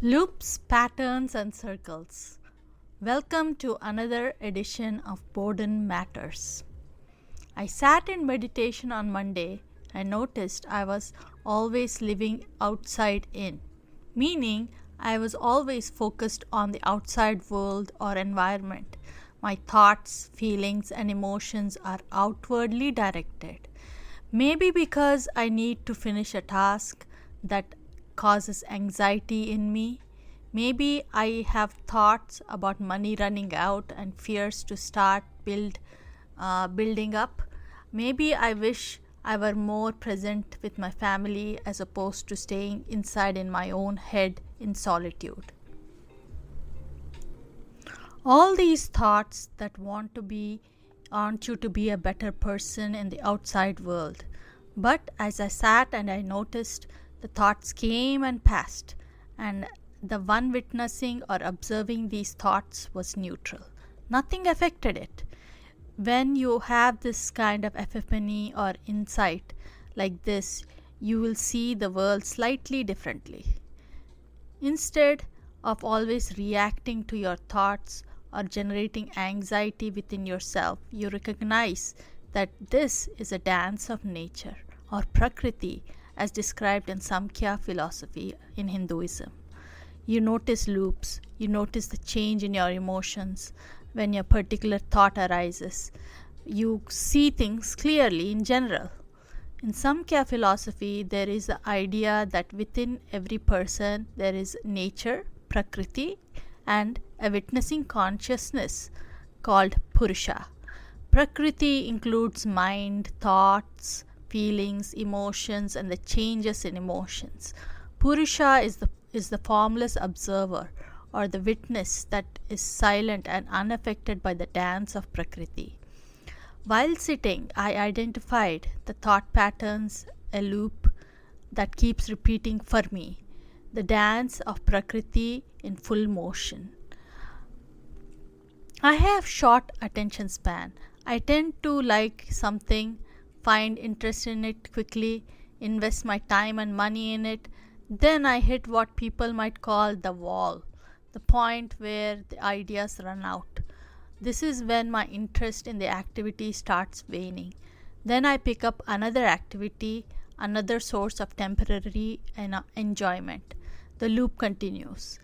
Loops, patterns, and circles. Welcome to another edition of Boredom Matters. I sat in meditation on Monday and noticed I was always living outside in, meaning I was always focused on the outside world or environment. My thoughts, feelings, and emotions are outwardly directed. Maybe because I need to finish a task that causes anxiety in me. Maybe I have thoughts about money running out and fears to start building up. Maybe I wish I were more present with my family as opposed to staying inside in my own head in solitude. All these thoughts that want you to be a better person in the outside world. But as I sat and I noticed, the thoughts came and passed, and the one witnessing or observing these thoughts was neutral. Nothing affected it. When you have this kind of epiphany or insight like this, you will see the world slightly differently. Instead of always reacting to your thoughts or generating anxiety within yourself, you recognize that this is a dance of nature or Prakriti as described in Samkhya philosophy in Hinduism. You notice loops, you notice the change in your emotions when a particular thought arises. You see things clearly in general. In Samkhya philosophy, there is the idea that within every person there is nature, Prakriti, and a witnessing consciousness called Purusha. Prakriti includes mind, thoughts, feelings, emotions, and the changes in emotions. Purusha is the formless observer or the witness that is silent and unaffected by the dance of Prakriti. While sitting, I identified the thought patterns, a loop that keeps repeating for me, the dance of Prakriti in full motion. I have short attention span. I tend to like something, find interest in it quickly, invest my time and money in it. Then I hit what people might call the wall, the point where the ideas run out. This is when my interest in the activity starts waning. Then I pick up another activity, another source of temporary enjoyment. The loop continues.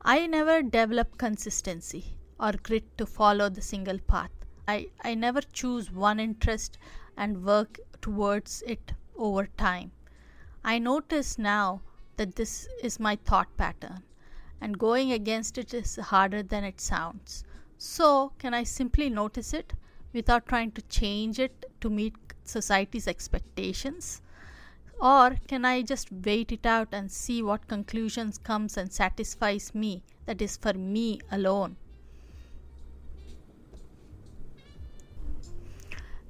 I never develop consistency or grit to follow the single path. I never choose one interest and work towards it over time. I notice now that this is my thought pattern, and going against it is harder than it sounds. So, can I simply notice it without trying to change it to meet society's expectations? Or can I just wait it out and see what conclusions comes and satisfies me, that is for me alone?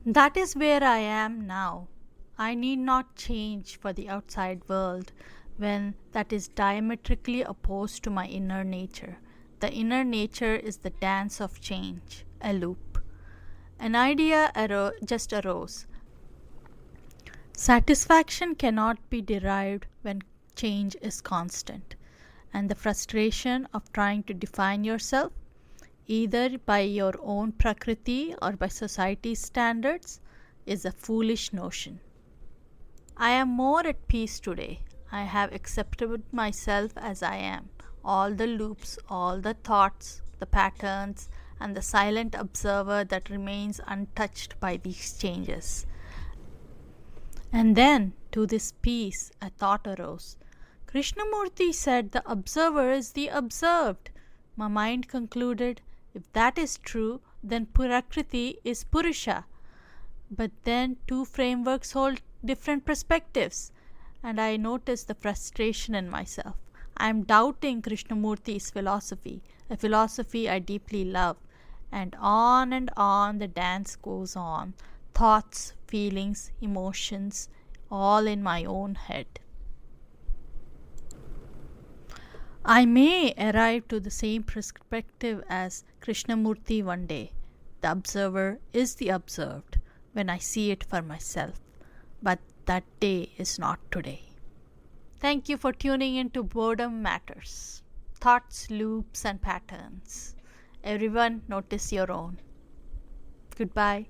That is where I am now. I need not change for the outside world when that is diametrically opposed to my inner nature. The inner nature is the dance of change, a loop. An idea just arose. Satisfaction cannot be derived when change is constant, and the frustration of trying to define yourself, either by your own Prakriti or by society's standards, is a foolish notion. I am more at peace today. I have accepted myself as I am. All the loops, all the thoughts, the patterns, and the silent observer that remains untouched by these changes. And then, to this peace, a thought arose. Krishnamurti said the observer is the observed. My mind concluded, if that is true, then Prakriti is Purusha. But then two frameworks hold different perspectives, and I noticed the frustration in myself. I am doubting Krishnamurti's philosophy, a philosophy I deeply love, and on the dance goes on. Thoughts, feelings, emotions, all in my own head. I may arrive to the same perspective as Krishnamurti one day. The observer is the observed when I see it for myself, but that day is not today. Thank you for tuning in to Boredom Matters. Thoughts, loops, and patterns. Everyone, notice your own. Goodbye.